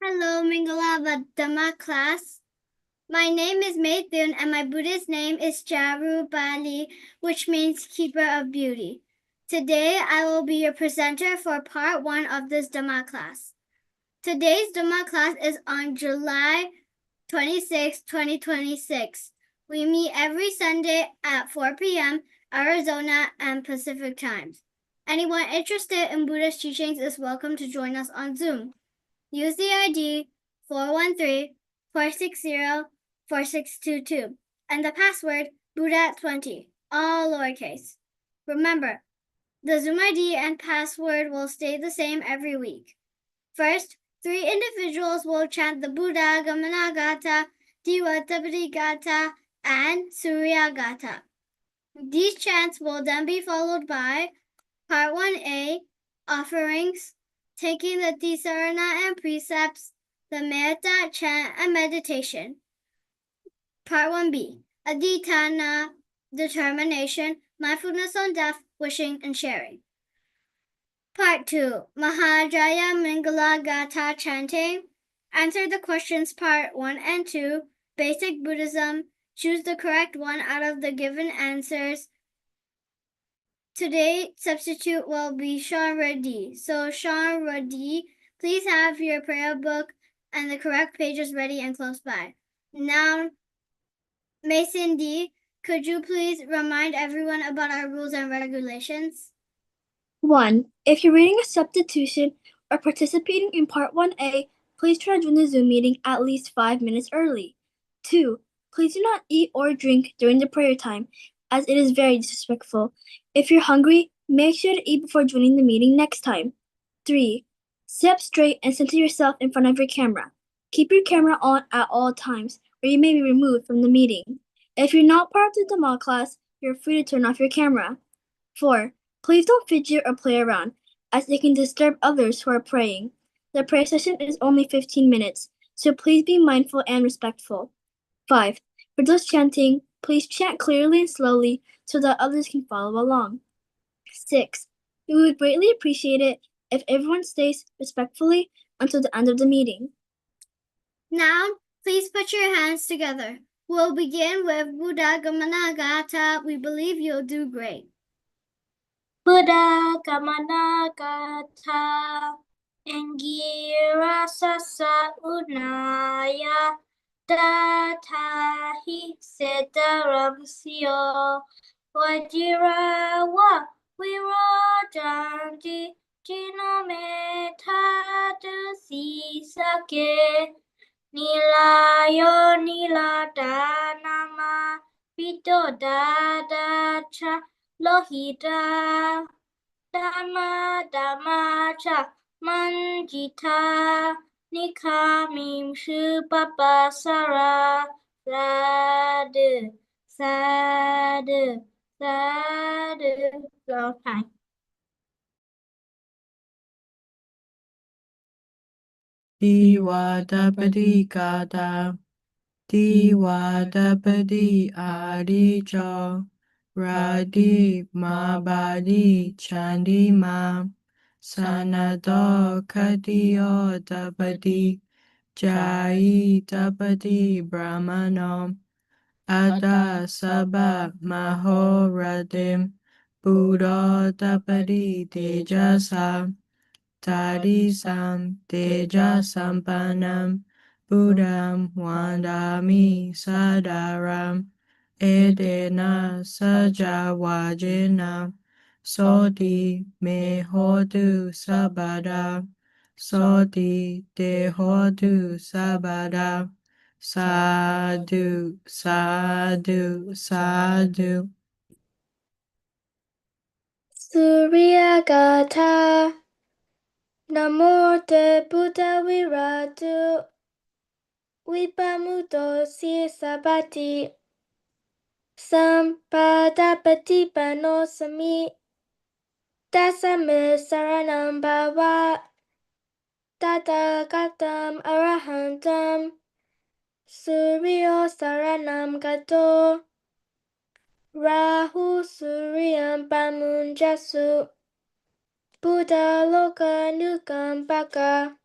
Hello, Mingalava Dhamma class. My name is Maythun and my Buddhist name is Jaru Bali, which means keeper of beauty. Today I will be your presenter for part 1 of this Dhamma class. Today's Dhamma class is on July 26, 2026. We meet every Sunday at 4 p.m. Arizona and Pacific times. Anyone interested in Buddhist teachings is welcome to join us on Zoom. Use the ID 413-460-4622 and the password Buddha20, all lowercase. Remember, the Zoom ID and password will stay the same every week. First, 3 individuals will chant the Buddha Gamana Gata, Diva Tapati Gata, and Surya Gata. These chants will then be followed by Part 1A, offerings, taking the Tisarana and precepts, the Metta, chant, and meditation. Part 1B, Adhitana, determination, mindfulness on death, wishing, and sharing. Part 2, Mahajaya Mangala Gata chanting. Answer the questions Part 1 and 2, basic Buddhism. Choose the correct one out of the given answers. Today's substitute will be Sean Reddy. So Sean Reddy, please have your prayer book and the correct pages ready and close by. Now, Mason D, could you please remind everyone about our rules and regulations? 1. If you're reading a substitution or participating in Part 1A, please try to join the Zoom meeting at least 5 minutes early. 2. Please do not eat or drink during the prayer time, as it is very disrespectful. If you're hungry, make sure to eat before joining the meeting next time. 3. Sit up straight and center yourself in front of your camera. Keep your camera on at all times, or you may be removed from the meeting. If you're not part of the Dhamma class, you're free to turn off your camera. 4. Please don't fidget or play around, as it can disturb others who are praying. The prayer session is only 15 minutes, so please be mindful and respectful. 5. For those chanting, please chant clearly and slowly so that others can follow along. 6. We would greatly appreciate it if everyone stays respectfully until the end of the meeting. Now, please put your hands together. We'll begin with Buddha Gamana Gata. We believe you'll do great. Buddha Gamana Gata Angira Sasa Unaya Datahi Setaramsio Wajirawa Virajanji Jinometa Sisake Nilayo Niladanama Vidodadacha Lohita Dhamma Dhammacha Manjita Nikamim Shupapasara Sadhu Sadhu Sadhu. Long time. Diwadapadi Gata Diwadapadi Adicho Radi Mabadi Chandima Sanado Katiyo Dapadi Jai Dapadi Brahmano Ada Sabha Mahoradim Buddha Dapadi Tejasa Tadisam Tejasampanam Buddham Wandami Sadaram Edena Sajawajena Soti Mehotu Sabada Soti Dehotu Sabada Sadhu Sadhu Sadhu. Surya Gata Namo te Buddha Viratu Vipamuto si sabati Sampadapati panosami Dasame saranam bhava Tathagatam arahantam Suryo saranam gato Rahu suryam pamunjasu Buddha loka nukam baka.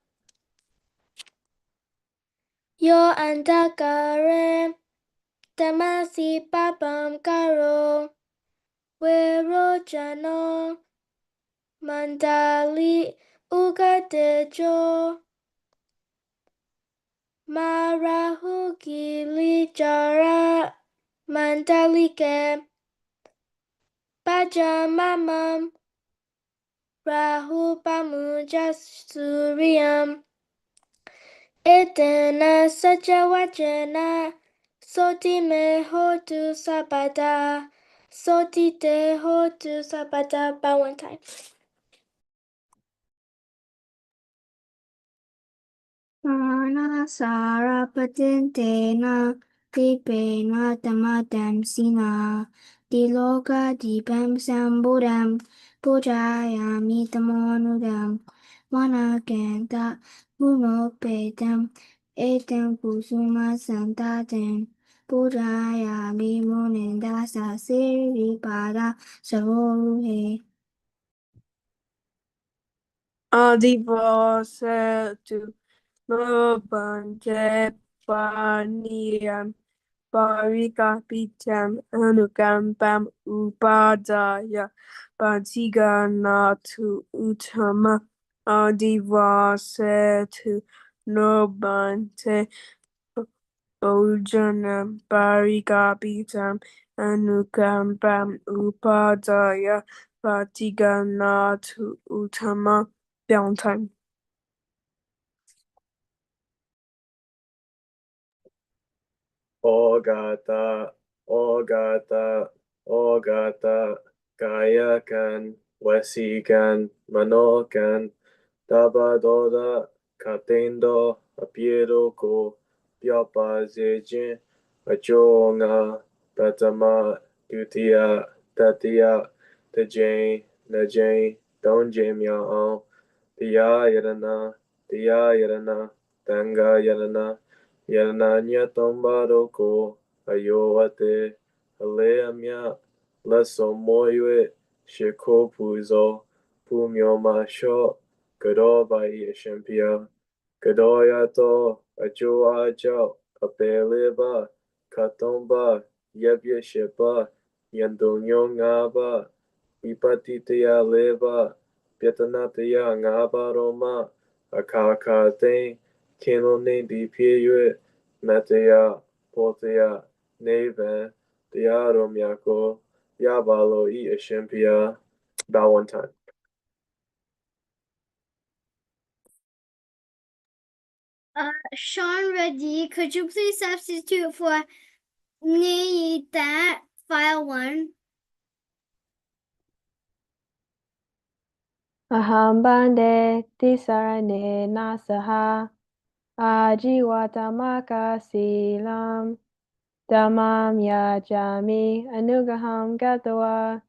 Yo andakare tamasi papam karo wero jano mandali ugadejo marahu gili jara mandalike pajamamam rahu pamuja suriyam Etena sajawajena soti me hotu sabada soti te hotu sabada by one time. Mana sarapatintena dipena tamadam sina diloka dipam sambudam pujayami tamonudam manakenta punopedam etam kusuma santatem pujayami munendasa siripada sarohe. Adivasetu Nobante Paniam Parikapitam Anukampam Upadaya Patiganatu Utama Adivasetu Nobante Ojanam Parikapitam Anukampam Upadaya Patiganatu Utama Downtime. Ogata, Ogata, Ogata, Kayakan, Wesikan, Manokan, Tabadoda, Katendo, Apieroko, Piapa Zejin, Achonga, Tatama, Tutia, Tatia, Tajane, Najane, Donjamia, Tia Yadana, Tia Yadana, Tanga Yadana, Yananya Tombaroko, Ayoate, Aleamia, Leso Moyue, Shiko Puzo, Pumyo Masho, Gado Bai Shempia, Gadoyato, Ajo Ajo, Apeleba, Katomba, Yebye Shepa, Yandonyo Ngaba, Ipatitia Leba, Pietanataya Ngaba Roma, Akaka Kenone di Piue, Metea, Potea, Neve, Diarom Yako, Yabalo e Eshempia, about one time. Sean Reddy, could you please substitute for that file 1? Aham bande tisarane nasaha ajiwatamaka silam Dhammam yajami anugaham gatwa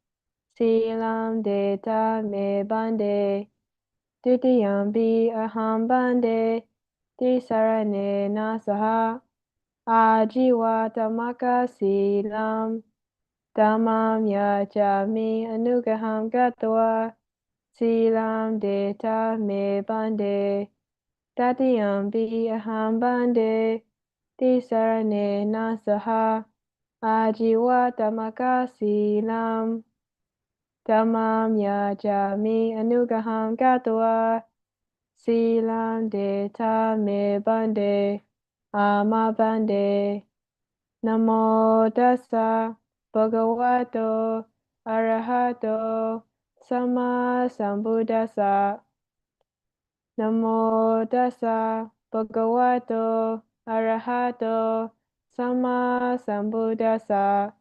silam deta me bande Dutiyambi aham bande tisarane nasaha ajiwa tamaka silam Dhammam yajami anugaham gatwa silam deta me bande Tatiyambi aham bande tisarane nasaha ajiwa tamaka silam Dhammam yajami anugaham gatwa silam deta me bande ama bande namo tassa bhagavato arahato sama sambuddhassa namo tassa bhagavato arahato sama sambuddhassa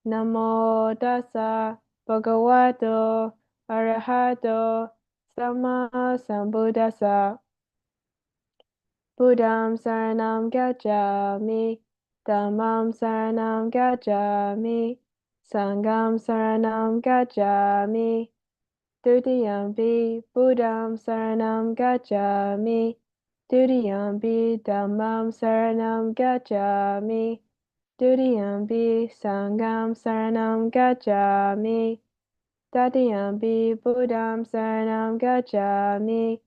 namo tassa bhagavato arahato sama sambuddhassa Buddham saranam gacchami, Dhammam saranam gacchami, Sangham saranam gacchami, Dutiyampi Buddham saranam gacchami, Dutiyampi Dhammam saranam gacchami, Dutiyampi Sangham saranam gacchami, Tatiyampi Buddham saranam gacchami,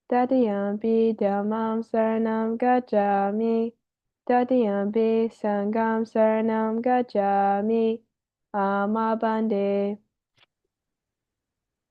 Tatiyampi Dhammam Saranam Gacchami. Tatiyampi Sangham Saranam Gacchami. Amabande.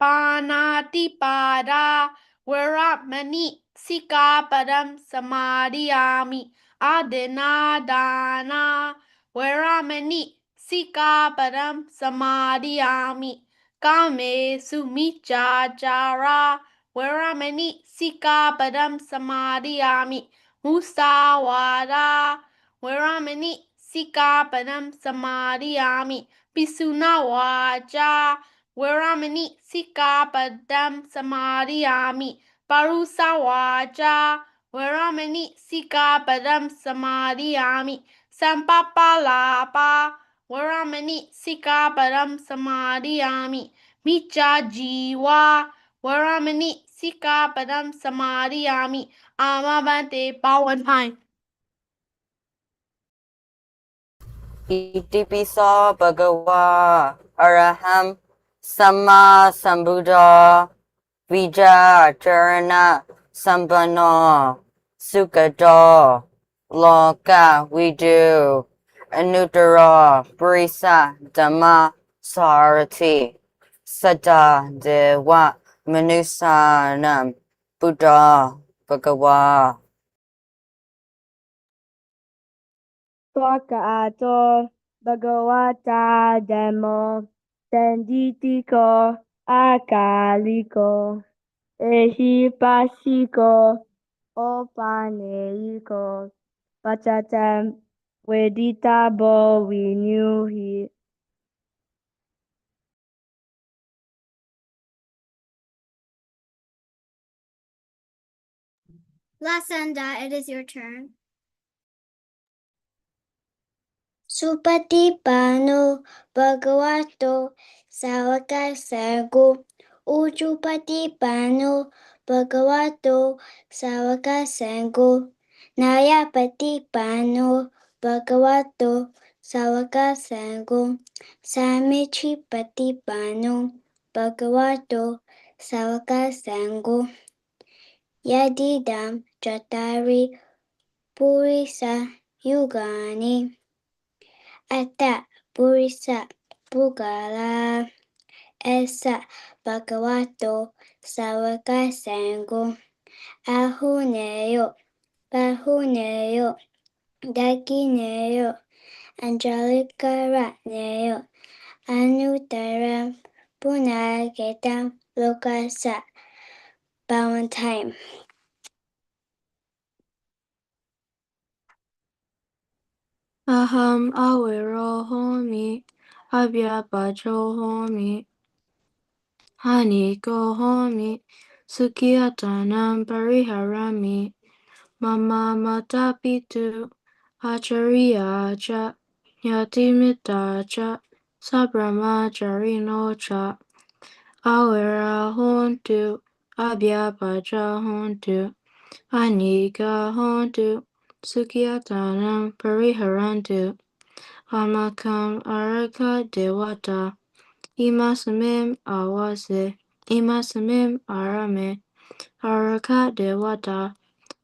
Panatipada Veramani Sikapadam Samadhiyami Adinadana Veramani Sikapadam Samadhiyami Kame Sumichachara Veramani Sikapadam Samadhiyami Musawada Veramani Sikapadam Samadhiyami Pisuna Vacha Veramani Sikapadam Samadhiyami Parusawaja Veramani Sikapadam Samadhiyami Sampapalapa Veramani Sikapadam Samadhiyami Micha Jiwa Veramani Sikapadam Samadhiyami Amabante Pawan Pine. Itipiso Bhagawa Araham Sama Sambuddha Vija Charana Sambano Sukado Loka Vidu Anuttara Brisa Dhamma Sarati Sada Dewa Manusanam Buddha Bhagawa Swakato Bhagavata Demo Tenditiko Akaliko Ehipasiko Opaneiko Pachatam Weditabo we knew he Lasanda, it is your turn. Supatipano Bhagavato Savaka Sago Ujupatipano Bhagavato Savaka Sango Nayapatipano Bhagavato Savaka Sango Samichipatipano Bhagavato Savaka Sango Yadidam Chatari Purisa Yugani Ata Purisa Pugala Esa Bhagavato Savaka Sango Ahuneyo Bahuneyo Dakineyo Angelica Ratneyo Anuttaram Punagetam Lokasa Valentine. Aham awero homi. Abhyapacho homi. Haniko homi. Sukhiyatanam pariharami. Mama matapitu. Acharya cha. Yatimita cha. Sabrahmacharino cha. Awera hontu. Abhyapacha hontu. Anika hontu. Sukhiyatanam pariharantu. Amakam araka dewata. Imasamim awase. Imasamim arame. Araka dewata.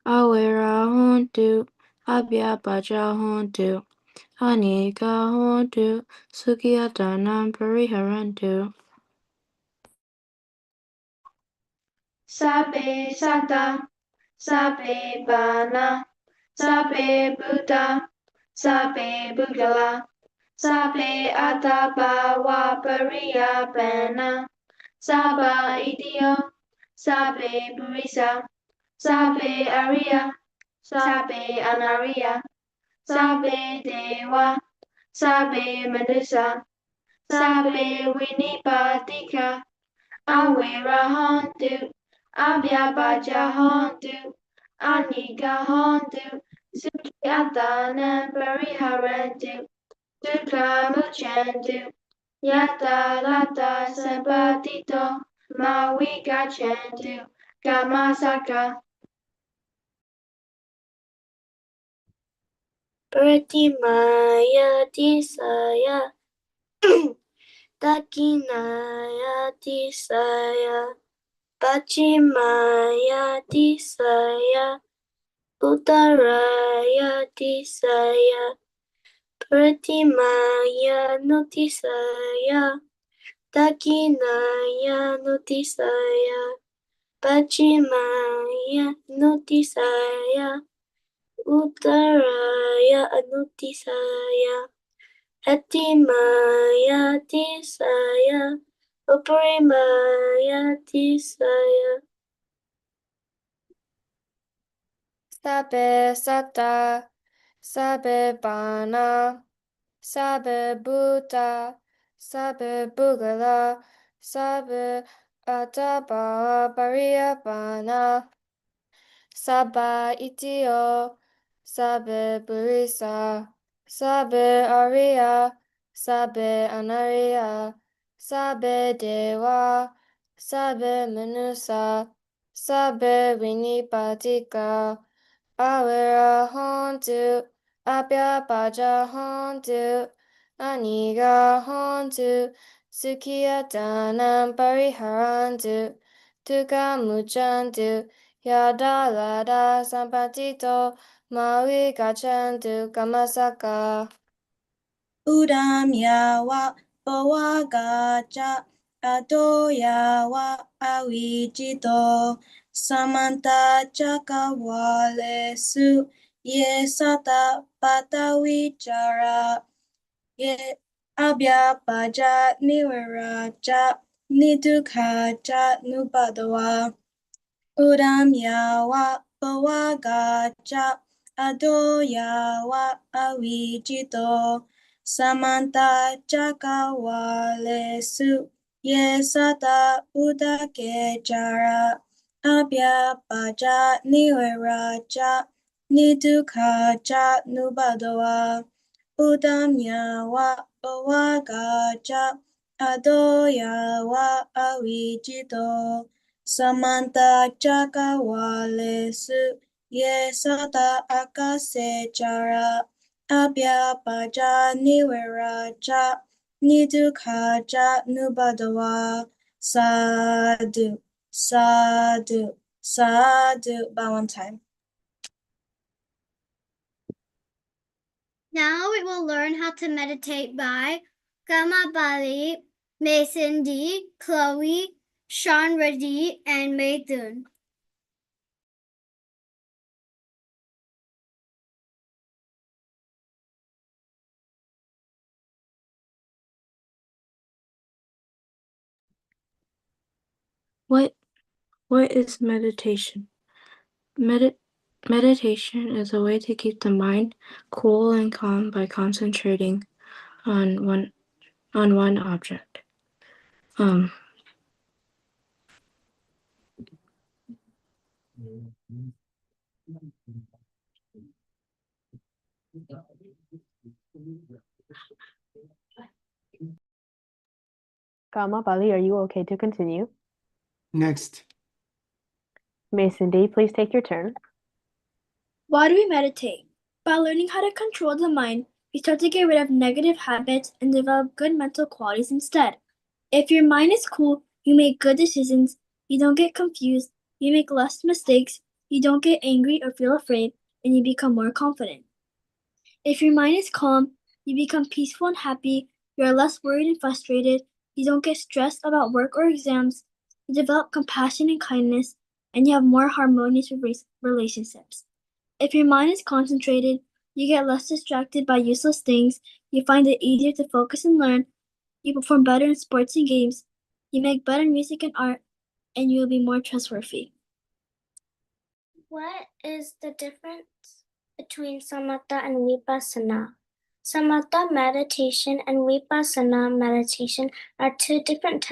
Awera hontu. Abhyapacha hontu. Anika hontu. Sukhiyatanam pariharantu. Sabe Santa, Sabe Bana, Sabe Buddha, Sabe Bugala, Sabe Atabawa Pariyapana, Saba Idio, Sabe Burisa, Sabe Arya, Sabe Anariya, Sabe Dewa, Sabe Medusa, Sabe Winipatika, Awera Hontu, Abhyabaja Hontu, Anika Hontu, Sukyatana Pariharantu, Sukha Muchantu, Yata Lata Sampatito, Mawika Chantu, Kamasaka. Pratimaya Tisaya Dakinaya Tisaya Pachimaya Disaya Uttaraya Disaya Pratimaya Nutisaya Dakinaya Nutisaya Pachimaya Nutisaya Uttaraya Anutisaya Atimaya Tisaya Uparimaya Tisaya Sabe Sata, Sabe Bana, Sabe Buddha, Sabe Bugala, Sabe Ataba Pariyapana, Saba Itio, Sabe Burisa, Sabe Arya, Sabe Anariya, Sabe Dewa, Sabe Manusa, Sabe Vinipatika, Awira Hontu, Abya Baja Hontu, Aniga Hontu, Sukiya Danam Pariharantu, Tuka Muchantu, Yada Lada Sampatito, Maui Gachantu Kamasaka. Udam yawa bawagaja ado yawa awijito samanta cakawale su ye sata patawicara ye abya paja niwaraja nidukhaja nubadawa Udam yawa bawagaja ado yawa awijito samanta cakawale su ye sata udake jara abya paja niweraja nidukhaja nubadawa Udam yawa bawagaja ado yawa awijito Samanta Chakawale Su Ye Sata Akase Jara Abya Paja Niweraja Nidukhaja Nubadawa Sadhu Sadhu Sadhu. By one time. Now we will learn how to meditate by Gama Bali, Mason D, Chloe, Sean Reddy, and May Thun. What is meditation? Meditation is a way to keep the mind cool and calm by concentrating on one object. Kama Bali, are you okay to continue? Next. Mason D, please take your turn. Why do we meditate? By learning how to control the mind, we start to get rid of negative habits and develop good mental qualities instead. If your mind is cool, you make good decisions, you don't get confused, you make less mistakes, you don't get angry or feel afraid, and you become more confident. If your mind is calm, you become peaceful and happy, you are less worried and frustrated, you don't get stressed about work or exams, you develop compassion and kindness, and you have more harmonious relationships. If your mind is concentrated, you get less distracted by useless things, you find it easier to focus and learn, you perform better in sports and games, you make better music and art, and you will be more trustworthy. What is the difference between samatha and vipassana? Samatha meditation and vipassana meditation are two different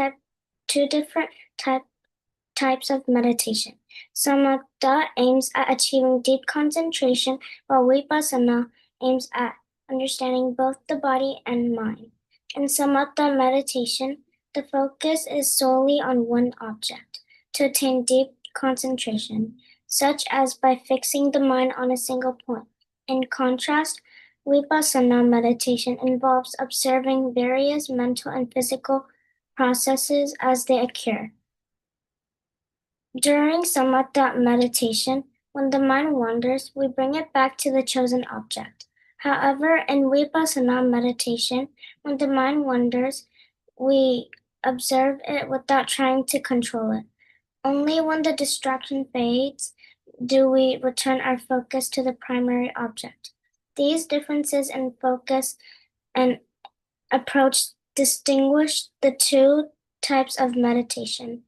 types of meditation. Samatha aims at achieving deep concentration, while vipassana aims at understanding both the body and mind. In samatha meditation, the focus is solely on one object to attain deep concentration, such as by fixing the mind on a single point. In contrast, vipassana meditation involves observing various mental and physical processes as they occur. During samatha meditation, when the mind wanders, we bring it back to the chosen object. However, in vipassana meditation, when the mind wanders, we observe it without trying to control it. Only when the distraction fades do we return our focus to the primary object. These differences in focus and approach distinguish the two types of meditation.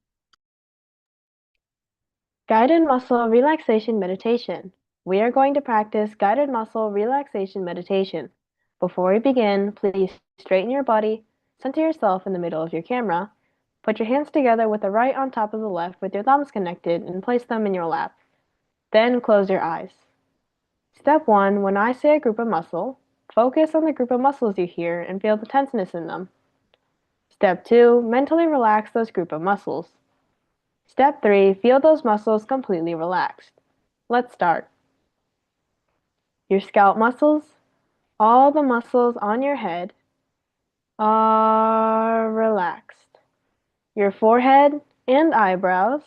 Guided muscle relaxation meditation. We are going to practice guided muscle relaxation meditation. Before we begin, please straighten your body, center yourself in the middle of your camera, put your hands together with the right on top of the left with your thumbs connected and place them in your lap. Then close your eyes. Step 1, when I say a group of muscle, focus on the group of muscles you hear and feel the tenseness in them. Step 2, mentally relax those group of muscles. Step 3, feel those muscles completely relaxed. Let's start. Your scalp muscles, all the muscles on your head are relaxed. Your forehead and eyebrows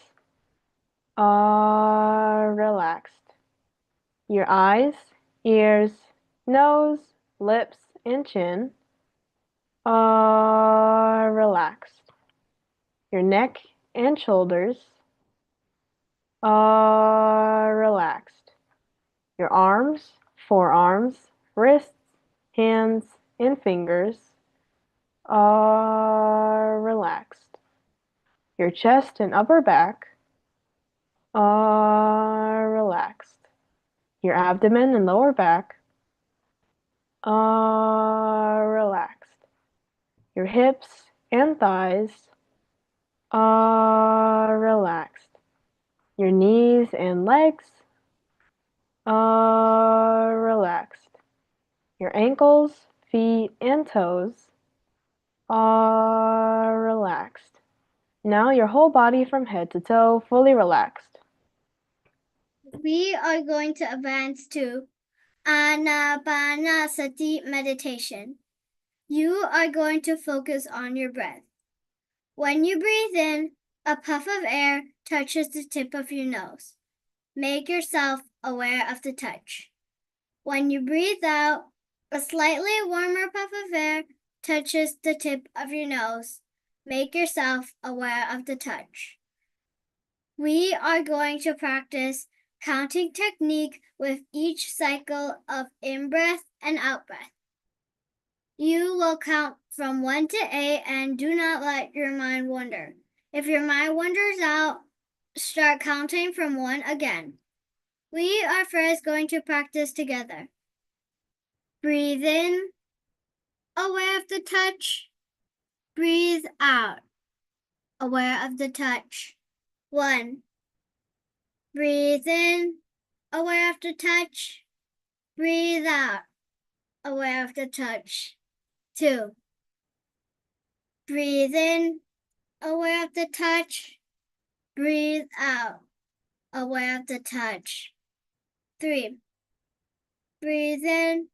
are relaxed. Your eyes, ears, nose, lips, and chin are relaxed. Your neck and shoulders are relaxed. Your arms, forearms, wrists, hands, and fingers are relaxed. Your chest and upper back are relaxed. Your abdomen and lower back are relaxed. Your hips and thighs are relaxed. Your knees and legs are relaxed. Your ankles, feet, and toes are relaxed. Now your whole body from head to toe fully relaxed. We are going to advance to Anapanasati meditation. You are going to focus on your breath. When you breathe in, a puff of air touches the tip of your nose. Make yourself aware of the touch. When you breathe out, a slightly warmer puff of air touches the tip of your nose. Make yourself aware of the touch. We are going to practice counting technique with each cycle of in-breath and out-breath. You will count from 1 to 8 and do not let your mind wander. If your mind wanders out, start counting from 1 again. We are first going to practice together. Breathe in, aware of the touch. Breathe out, aware of the touch. 1. Breathe in, aware of the touch. Breathe out, aware of the touch. 2. Breathe in, aware of the touch. Breathe out, aware of the touch. 3. Breathe in,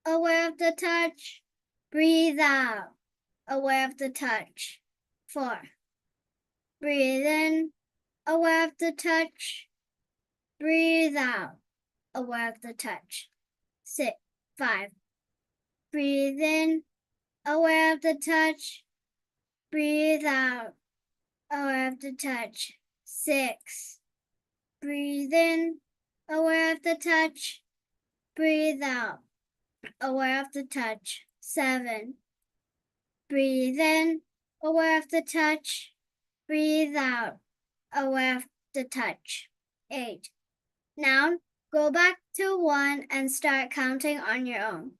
aware of the touch. Breathe out, aware of the touch. 4. Breathe in, aware of the touch. Breathe out, aware of the touch. 5. Breathe in, aware of the touch. Breathe out, aware of the touch. 6. Breathe in, aware of the touch. Breathe out, aware of the touch. 7. Breathe in, aware of the touch. Breathe out, aware of the touch. 8. Now, go back to 1 and start counting on your own.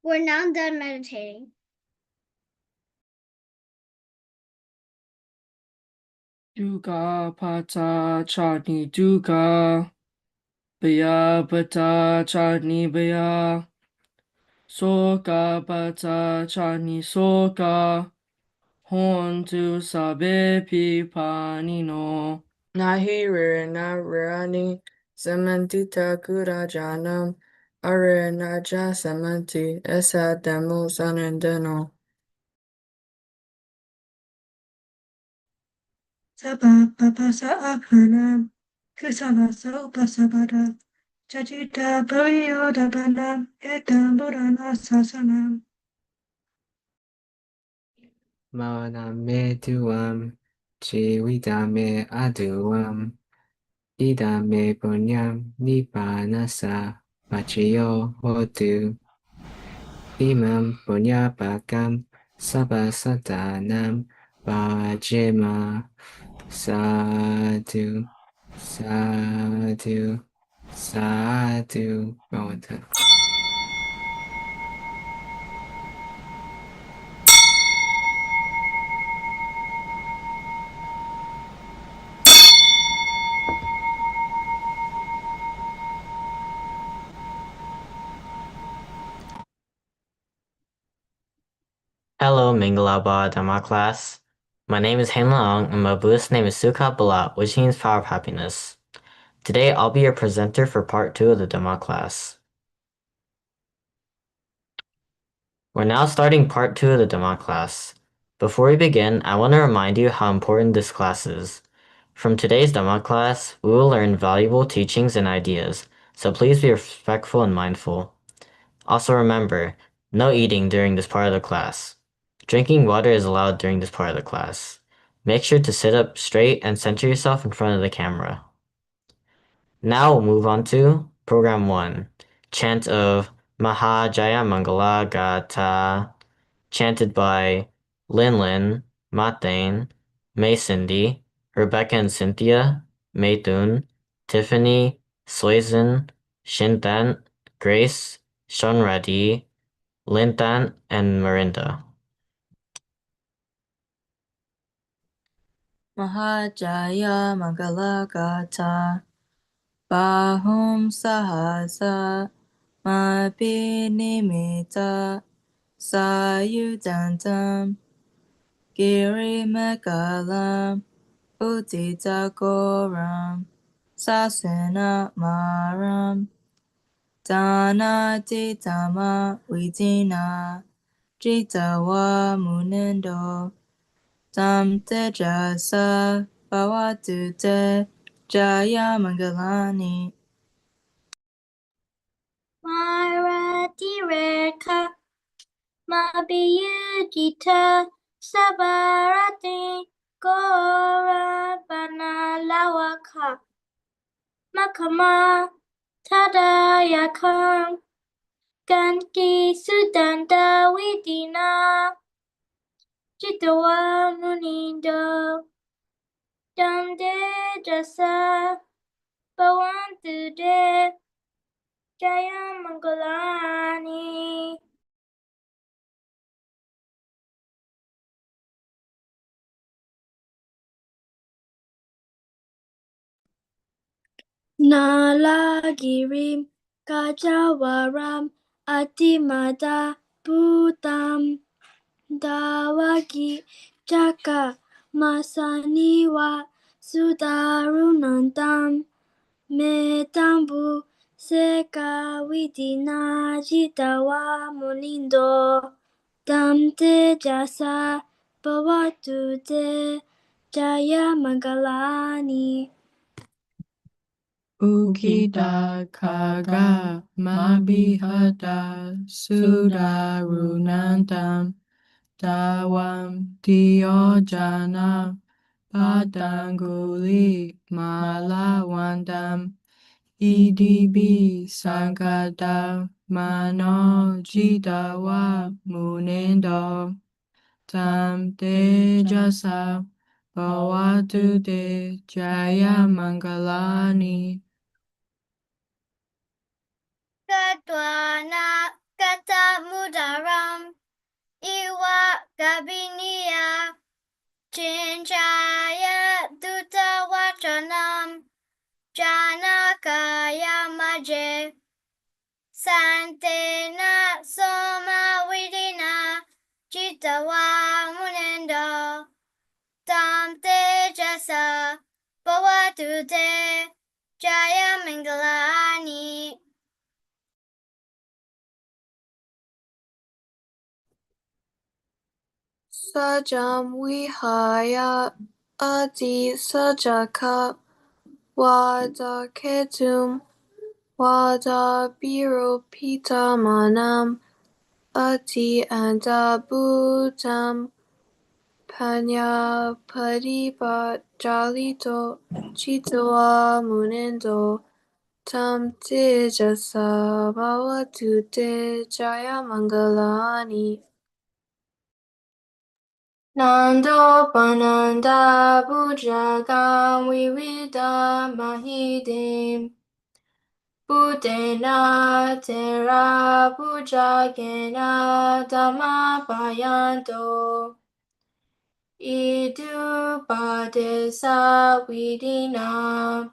We're now done meditating. Duga pata chutney duga. Baya bata chutney baya. Soka bata chutney soka. Hontu sabe pi panino. Nahire narani samantita kurajanam. Are naja samanti esa demo sanandano. Saba baba sa akhanam. Kusala sa upasabada. Chachita bhayo dabanam. Etam burana sasanam. Mauname tuam, Chividame aduam, Idame punyam, Nippanasa, Pachiyo hotu, Imam punyapakam, Sabasatanam, Pajema, Sadhu, Sadhu, Sadhu, Bhavata. Hello, Mingalaba Dhamma class. My name is Hein Lang, and my Buddhist name is Sukha Bala, which means power of happiness. Today, I'll be your presenter for part 2 of the Dhamma class. We're now starting part 2 of the Dhamma class. Before we begin, I want to remind you how important this class is. From today's Dhamma class, we will learn valuable teachings and ideas, so please be respectful and mindful. Also remember, no eating during this part of the class. Drinking water is allowed during this part of the class. Make sure to sit up straight and center yourself in front of the camera. Now we'll move on to Program 1, Chant of Mahajaya Mangala Gata, chanted by Lin Lin, Matane, May Cindy, Rebecca and Cynthia, Maytun, Tiffany, Swayzen, Shintan, Grace, Shonradi, Lintan, and Marinda. Mahajaya Mangalagata Bahum Sahasa Mabinimita Sayudantam Giri Mekalam Udita Goram Sasena Maram Dana Ditama Vidina Jitawa Munendo Tam Tejasa Bhavatu Te Jaya Mangalani Marati Reka Mabiyujita Sabarati Gora Banalawaka Makama Tadayakam Ganti Sudanda Widina Jitawa Munindo Damde Jasa Bawantu De Jaya Mangalani. Nalagirim Kajawaram Atimada Bhutam Dawagi Jaka Masaniwa Sudarunandam Metambu Seka Widina Jitawa Mulindo Damte Jasa Bhavatu Te Jaya Mangalani. Ukita Kaga Mabihada Sudarunantam Dawam Diojana Padanguli Malawandam Idibi Sangada Mano Jidawa Munendo Tam Tejasa Bhavatu Te Jaya Mangalani Kadwana kata mudaram, iwa gabinia, chinchaya duta wachanam, janakaya maje, santena soma vidina, chitawa munendo, tam tejasa, bhavatute, jaya mangalani. Sajam Vihaya Adi Sajaka Wada Ketum Wada Biropitamanam Ati Andabutam Panya Padipat Jalito Chitawa Munindo Tam Tejasa Bhavatute Jaya Mangalani Nando Pananda Bujagam Vivida Mahidim Budena Tera Bujagena Dhamma Payanto Idu Padesa Vidina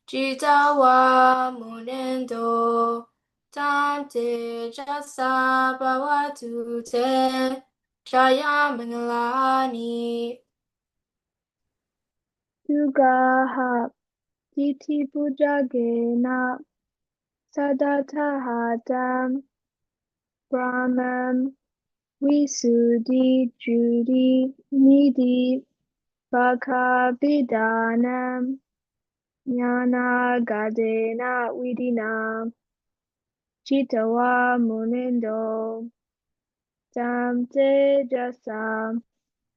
Jitawa Munendo Tante Jasa Bhavatute Jaya Mangalani Sugaha Titi Pujagena Sadatahadam Brahmam Visuddhi Judy Nidhi Bhakavidanam Jnana Gadena Vidina Chitawa Munindo Tam Tejasa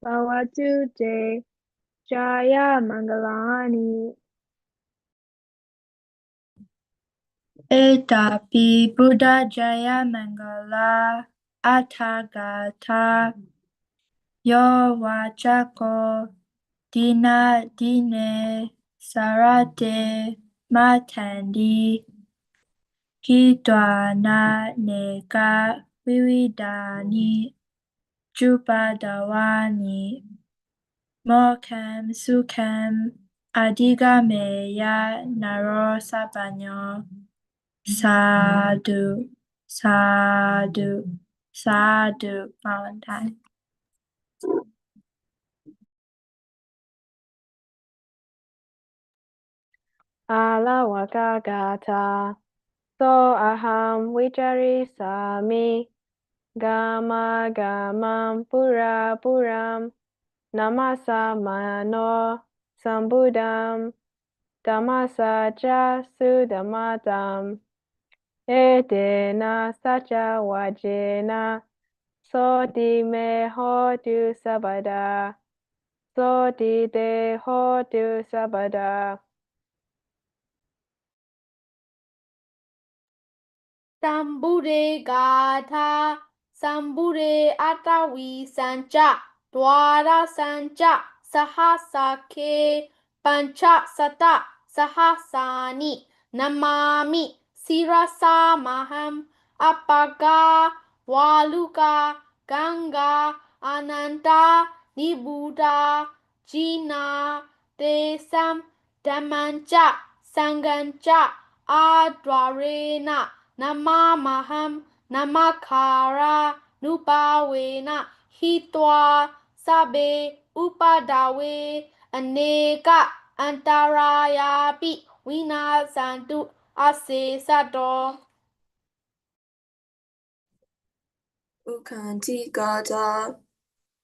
Bhavatute Jaya Mangalani Etapi Buddha Jaya Mangala Atagata Yo Vachako Dina Dine Sarate Matandi Kitwana Neka Vividani Jupadawani Mokem Sukem Adigameya Naro Sabanyo Sadhu Sadhu Sadhu Valentine Alawakagata. So aham vichari sami. Gama gamam pura puram. Namasa mano sambudam. Damasa cha sudamatam. Edena sacha wajena. Soti me hotu sabada. Soti de hotu sabada. Sambure Gatha, Sambure Atavi Sancha, Dwara Sancha, Sahasake, Pancha Sata, Sahasani, Namami, Sirasa Maham, Apaga, Waluka, Ganga, Ananta, Nibuddha, Jina, Desam, Damancha, Sangancha, Adwarena, Namamaham, Namakara, Nupawena, Hitwa, Sabe, Upadawe, Aneka, Antarayapi, Wina Santu, Ase Sato. Ukanti Gata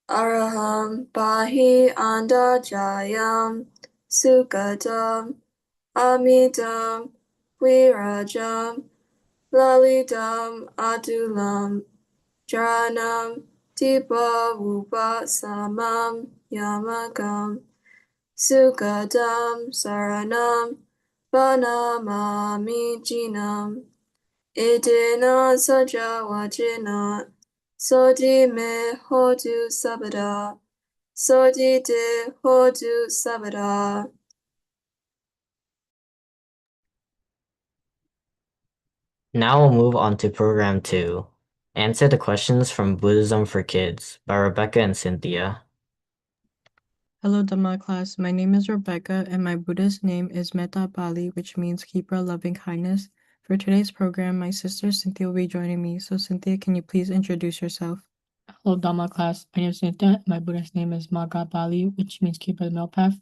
Araham Bahi Anda Jayam Sukatam Amidam Virajam Lalitam Adulam Jranam Tipa Vupa Samam Yamakam Sukadam Saranam Vanamami Jinam Idina Saja Wajina Sodi me hodu sabada. Sodi de hodu sabada. Now we'll move on to program 2. Answer the questions from Buddhism for Kids by Rebecca and Cynthia. Hello, Dhamma class. My name is Rebecca, and my Buddhist name is Metta Bali, which means keeper of loving kindness. For today's program, my sister Cynthia will be joining me. So, Cynthia, can you please introduce yourself? Hello, Dhamma class. My name is Cynthia. My Buddhist name is Maga Bali, which means keeper of the middle path.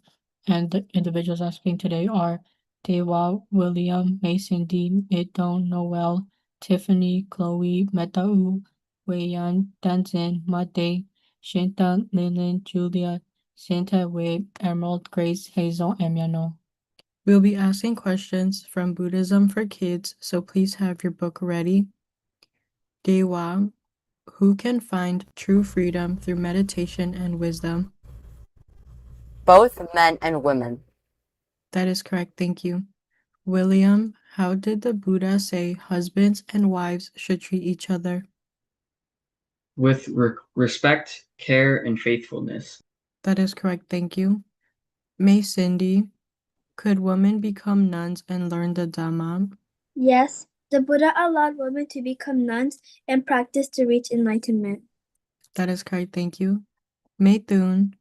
And the individuals I'm speaking today are Dewa, William, Mason D, Midon, Noel, Tiffany, Chloe, Metau, Weiyan, Danzin, Mate, Shinta, Lillian, Julia, Santa Wade, Emerald, Grace, Hazel, and Miano. We'll be asking questions from Buddhism for Kids, so please have your book ready. Dewa, who can find true freedom through meditation and wisdom? Both men and women. That is correct, thank you. William, how did the Buddha say husbands and wives should treat each other? With respect, care, and faithfulness. That is correct, thank you. May Cindy, could women become nuns and learn the Dhamma? Yes, the Buddha allowed women to become nuns and practice to reach enlightenment. That is correct, thank you. May Thun,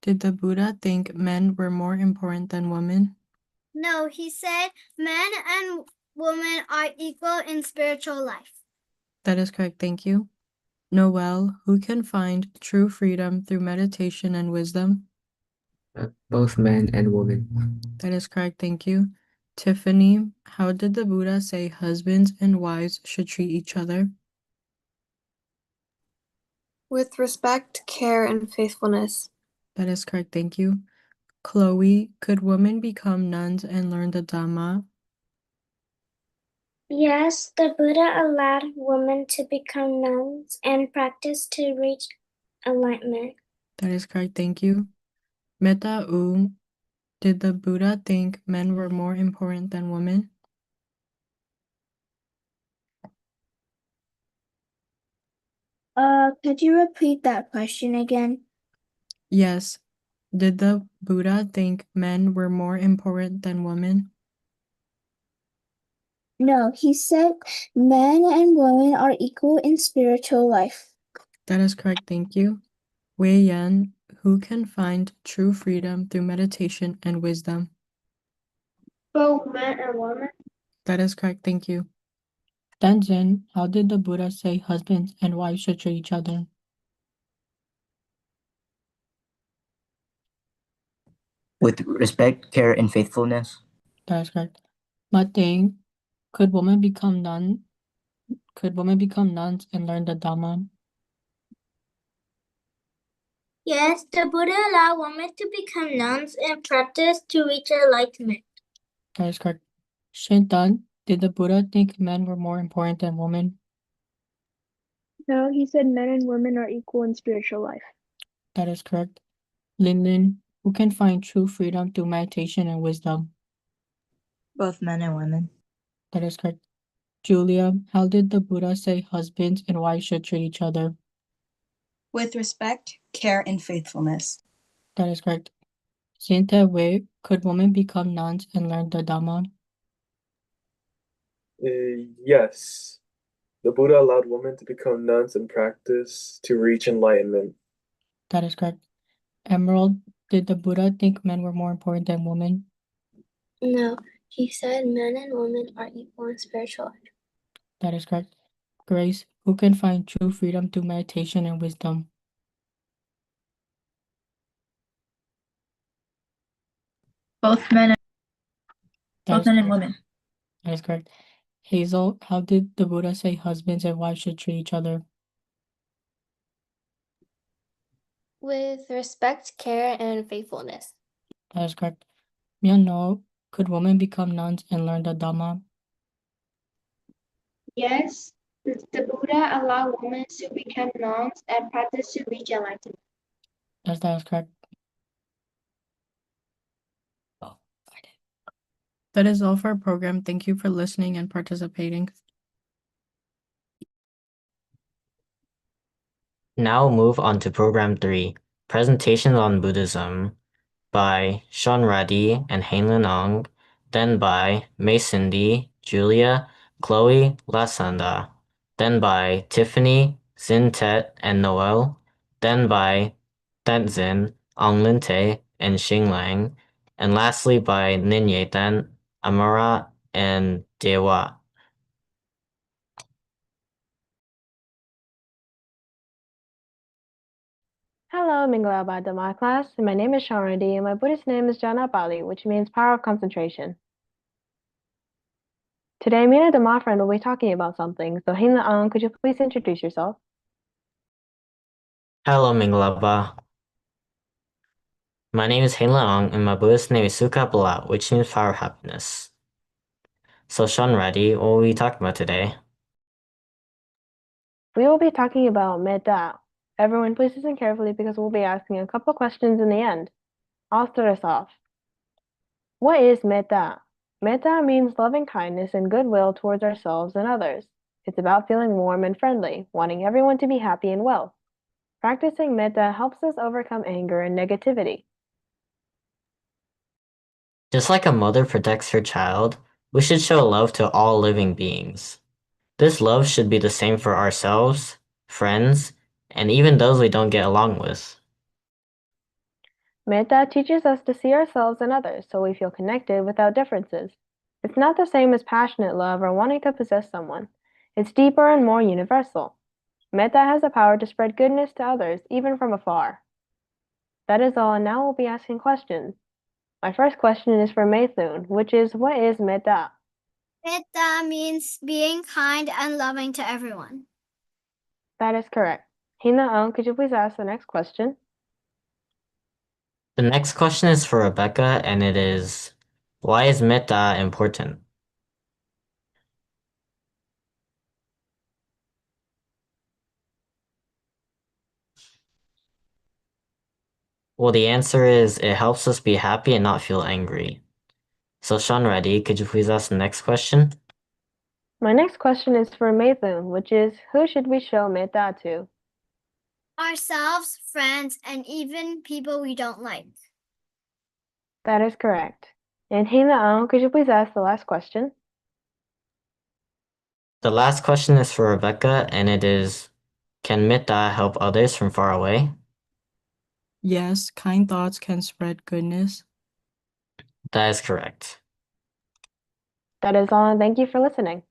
did the Buddha think men were more important than women? No, he said men and women are equal in spiritual life. That is correct, thank you. Noel, who can find true freedom through meditation and wisdom? Both men and women. That is correct, thank you. Tiffany, how did the Buddha say husbands and wives should treat each other? With respect, care, and faithfulness. That is correct, thank you. Chloe, could women become nuns and learn the Dhamma? Yes, the Buddha allowed women to become nuns and practice to reach enlightenment. That is correct, thank you. Metta did the Buddha think men were more important than women? Could you repeat that question again? Yes. Did the Buddha think men were more important than women? No, he said men and women are equal in spiritual life. That is correct, thank you. Wei Yan, who can find true freedom through meditation and wisdom? Both men and women. That is correct, thank you. Danjin, how did the Buddha say husbands and wives should treat each other? With respect, care, and faithfulness. That is correct. Mateng, could women become nuns and learn the Dhamma? Yes, the Buddha allowed women to become nuns and practice to reach enlightenment. That is correct. Shintan, did the Buddha think men were more important than women? No, he said men and women are equal in spiritual life. That is correct. Lin, who can find true freedom through meditation and wisdom? Both men and women. That is correct. Julia, how did the Buddha say husbands and wives should treat each other? With respect, care, and faithfulness. That is correct. Santa Wei, could women become nuns and learn the Dhamma? Yes. The Buddha allowed women to become nuns and practice to reach enlightenment. That is correct. Emerald, did the Buddha think men were more important than women? No, he said men and women are equal in spiritual life. That is correct. Grace, who can find true freedom through meditation and wisdom? Both men That and women. That is correct. Hazel, how did the Buddha say husbands and wives should treat each other? With respect, care, and faithfulness. That is correct. Miano, could women become nuns and learn the Dhamma? Yes, the Buddha allowed women to become nuns and practice to reach enlightenment. Yes, that is correct. That is all for our program. Thank you for listening and participating. Now move on to Program 3, Presentations on Buddhism, by Sean Raddy and Heinlin Ong, then by May Cindy, Julia, Chloe, Lasanda. then by Tiffany, Zin Tet, and Noel, then by Tenzin, Anglin Te, and Xing Lang, and lastly by Ninye Tan, Amara, and Dewa. Hello, Mingalaba Dhamma class. My name is Sharandi, and my Buddhist name is Jana Bali, which means power of concentration. Today, me and a Dhamma friend will be talking about something. So, Hina Ang, could you please introduce yourself? Hello, Minglaba. My name is Hein Leong, and my Buddhist name is Sukha Bala, which means power of happiness. So, Sean, ready? What will we talking about today? We will be talking about metta. Everyone, please listen carefully because we'll be asking a couple questions in the end. I'll start us off. What is metta? Metta means loving kindness and goodwill towards ourselves and others. It's about feeling warm and friendly, wanting everyone to be happy and well. Practicing metta helps us overcome anger and negativity. Just like a mother protects her child, we should show love to all living beings. This love should be the same for ourselves, friends, and even those we don't get along with. Metta teaches us to see ourselves and others so we feel connected without differences. It's not the same as passionate love or wanting to possess someone. It's deeper and more universal. Metta has the power to spread goodness to others, even from afar. That is all, and now we'll be asking questions. My first question is for Maithun, which is, what is metta? Metta means being kind and loving to everyone. That is correct. Hina, could you please ask the next question? The next question is for Rebecca, and it is, why is metta important? Well, the answer is it helps us be happy and not feel angry. So, Sean, ready? Could you please ask the next question? My next question is for Maithun, which is, who should we show metta to? Ourselves, friends, and even people we don't like. That is correct. And Hina, could you please ask the last question? The last question is for Rebecca, and it is, can metta help others from far away? Yes, kind thoughts can spread goodness. That is correct. That is all, and thank you for listening.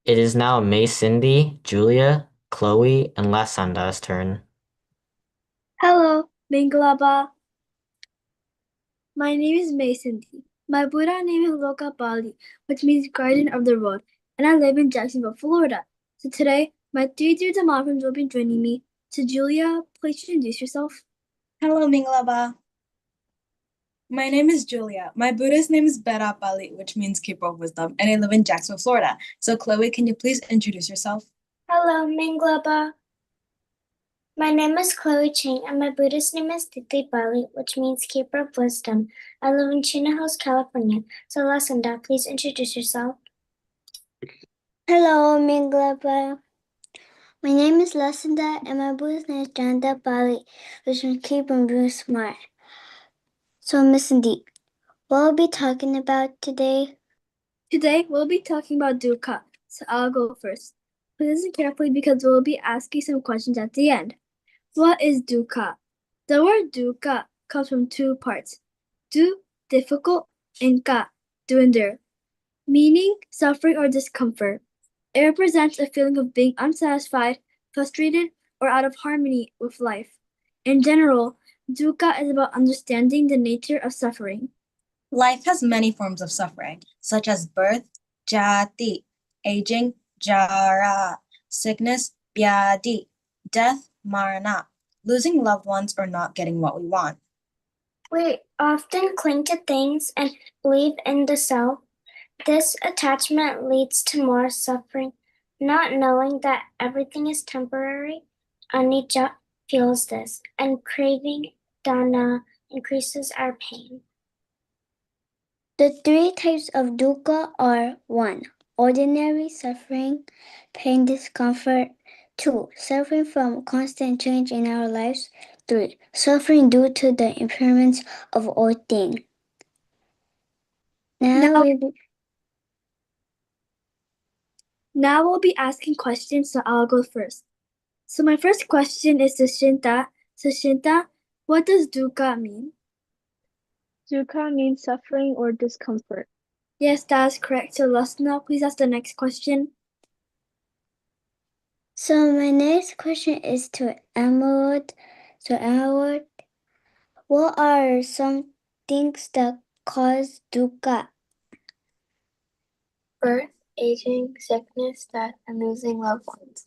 It is now May Cindy, Julia, Chloe, and Lasanda's turn. Hello, Mingalaba. My name is Mason D. My Buddha name is Loka Bali, which means Garden of the Road, and I live in Jacksonville, Florida. So today, my three dear Dhamma will be joining me. So Julia, please introduce yourself. Hello, Minglaba. My name is Julia. My Buddhist name is Bera Pali, which means keeper of wisdom, and I live in Jacksonville, Florida. So Chloe, can you please introduce yourself? Hello, Minglaba. My name is Chloe Chang, and my Buddhist name is Titi Bali, which means keeper of wisdom. I live in Chino Hills, California. So Lasanda, please introduce yourself. Hello, Minglaba. My name is Lasanda, and my Buddhist name is Janda Bali, which means keep and being smart. So, Miss Cindy, what we'll be talking about today? Today, we'll be talking about dukkha. So I'll go first. Please listen carefully because we'll be asking some questions at the end. What is dukkha? The word dukkha comes from two parts. Du, difficult, and ka, to endure, meaning suffering or discomfort. It represents a feeling of being unsatisfied, frustrated, or out of harmony with life. In general, dukkha is about understanding the nature of suffering. Life has many forms of suffering, such as birth, jati, aging, jara, sickness, vyadi, death, marana, losing loved ones, or not getting what we want. We often cling to things and believe in the self. This attachment leads to more suffering. Not knowing that everything is temporary, anicca feels this, and craving dana increases our pain. The three types of dukkha are 1. Ordinary suffering, pain, discomfort. 2. Suffering from constant change in our lives. 3. Suffering due to the impairments of all things. Now Now we'll be asking questions, so I'll go first. So my first question is to Shinta. So Shinta, what does dukkha mean? Dukkha means suffering or discomfort. Yes, that is correct. So Lasna, please ask the next question. So my next question is to Emerald. So Emerald, what are some things that cause dukkha? Birth, aging, sickness, death, and losing loved ones.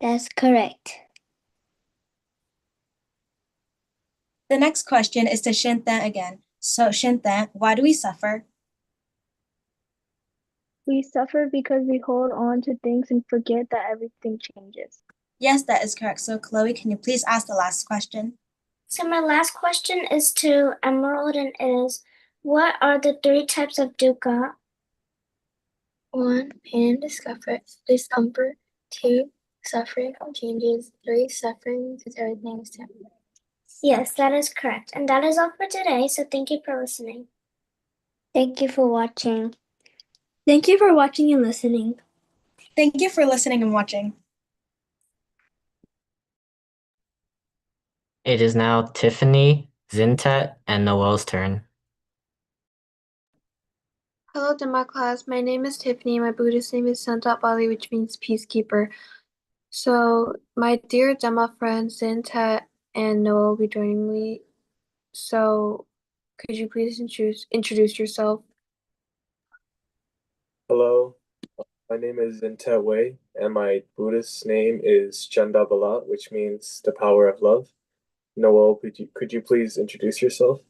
That's correct. The next question is to Shinta again. So Shinta, why do we suffer? We suffer because we hold on to things and forget that everything changes. Yes, that is correct. So Chloe, can you please ask the last question? So my last question is to Emerald and is, what are the 3 types of dukkha? 1. Pain and discomfort. 2. Suffering changes. 3. Suffering because everything is temporary. Yes, that is correct. And that is all for today. So thank you for listening. Thank you for watching. Thank you for watching and listening. Thank you for listening and watching. It is now Tiffany, Zintat, and Noel's turn. Hello, Dhamma class. My name is Tiffany. My Buddhist name is Santat Bali, which means peacekeeper. So, my dear Dhamma friends, Zintat and Noah will be joining me. So, could you please introduce yourself? Hello, my name is Zinta Wei, and my Buddhist name is Chanda Bala, which means the power of love. Noel, could you please introduce yourself?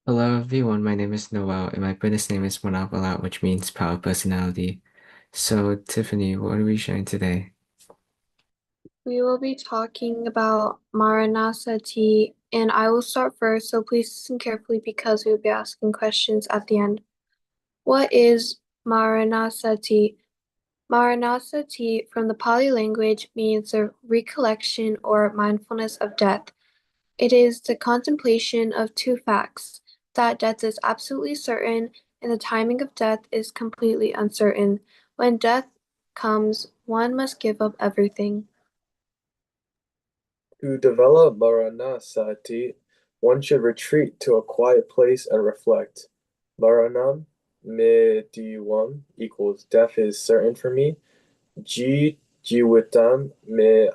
Hello everyone, my name is Noel and my Buddhist name is Monapala, which means power personality. So Tiffany, what are we sharing today? We will be talking about Maranasati, and I will start first, so please listen carefully because we will be asking questions at the end. What is Maranasati? Maranasati from the Pali language means the recollection or mindfulness of death. It is the contemplation of 2 facts, that death is absolutely certain and the timing of death is completely uncertain. When death comes, one must give up everything. To develop Maranasati, one should retreat to a quiet place and reflect. Maranam me diwan equals death is certain for me. Jiwitam me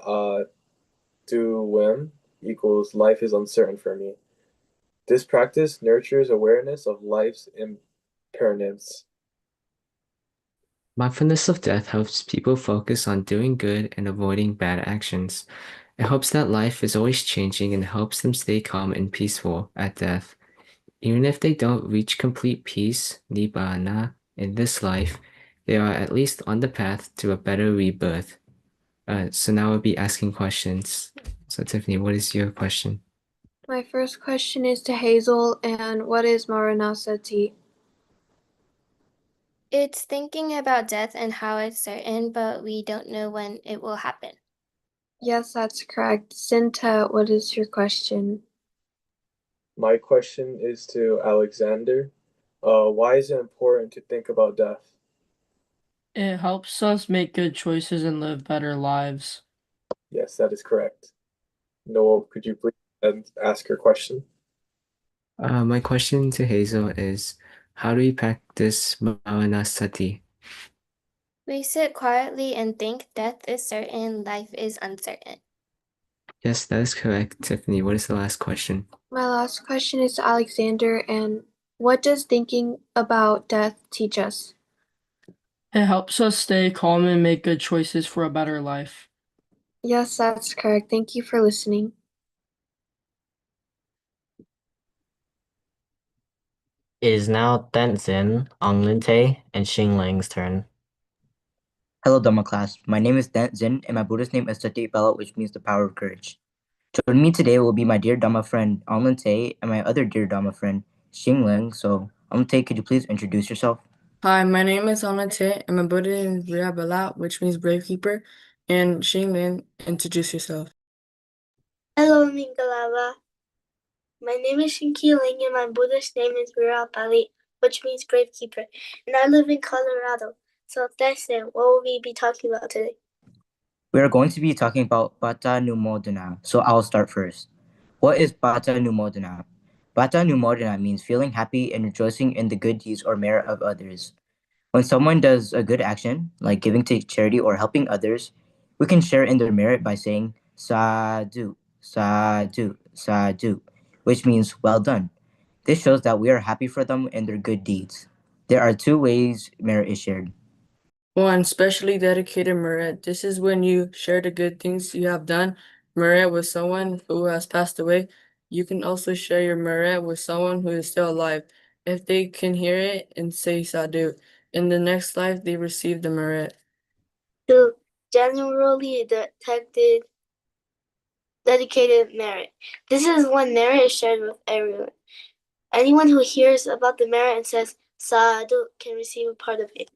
duwem equals life is uncertain for me. This practice nurtures awareness of life's impermanence. Mindfulness of death helps people focus on doing good and avoiding bad actions. It hopes that life is always changing and helps them stay calm and peaceful at death. Even if they don't reach complete peace, nibbana, in this life, they are at least on the path to a better rebirth. So now we'll be asking questions. So Tiffany, what is your question? My first question is to Hazel, and what is Maranasati? It's thinking about death and how it's certain, but we don't know when it will happen. Yes, that's correct. Sinta, what is your question? My question is to Alexander. Why is it important to think about death? It helps us make good choices and live better lives. Yes, that is correct. Noel, could you please ask your question? My question to Hazel is, how do we practice Maranasati? We sit quietly and think death is certain, life is uncertain. Yes, that is correct. Tiffany, what is the last question? My last question is to Alexander, and what does thinking about death teach us? It helps us stay calm and make good choices for a better life. Yes, that's correct. Thank you for listening. It is now Tenzin, Onglinte, and Xingling's turn. Hello, Dhamma class. My name is Dent Zin, and my Buddhist name is Sati Bala, which means the power of courage. Joining me today will be my dear Dhamma friend, Anlin Tay, and my other dear Dhamma friend, Xing Ling. So, Anlin Tay, could you please introduce yourself? Hi, my name is Anate, and my Buddha is Bala, which means brave keeper. And Xinglin, introduce yourself. Hello, Mingalava. My name is Shinki Ling, and my Buddhist name is Virapali, which means brave keeper, and I live in Colorado. So Tessin, what will we be talking about today? We are going to be talking about Bata Numodana, so I'll start first. What is Bata Numodana? Bata Numodana means feeling happy and rejoicing in the good deeds or merit of others. When someone does a good action, like giving to charity or helping others, we can share in their merit by saying Sadhu, Sadhu, Sadhu, which means well done. This shows that we are happy for them and their good deeds. There are two ways merit is shared. One, specially dedicated merit. This is when you share the good things you have done, merit with someone who has passed away. You can also share your merit with someone who is still alive. If they can hear it and say sadhu, in the next life they receive the merit. 2. Generally dedicated merit. This is when merit is shared with everyone. Anyone who hears about the merit and says sadhu can receive a part of it.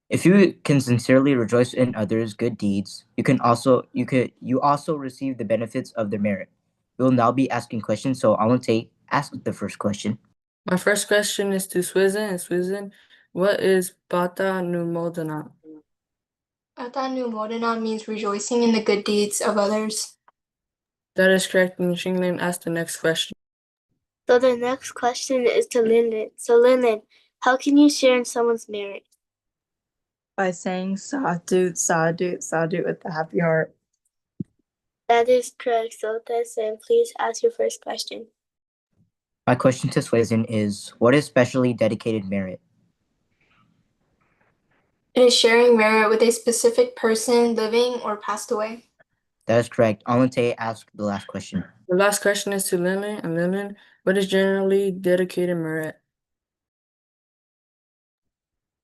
If you can sincerely rejoice in others' good deeds, you also receive the benefits of their merit. We will now be asking questions, so I want to ask the first question. My first question is to Swizan. And Swizan, what is Bata Numodana? Bata Numodana means rejoicing in the good deeds of others. That is correct, and Xinglin asked the next question. So the next question is to Linlin. So Linlin, how can you share in someone's merit? By saying sadhu, sadhu, sadhu with a happy heart. That is correct. So Tessin, please ask your first question. My question to Swayzen is, what is specially dedicated merit? It is sharing merit with a specific person living or passed away. That is correct. Alante asked the last question. The last question is to Linlin. And Linlin, what is generally dedicated merit?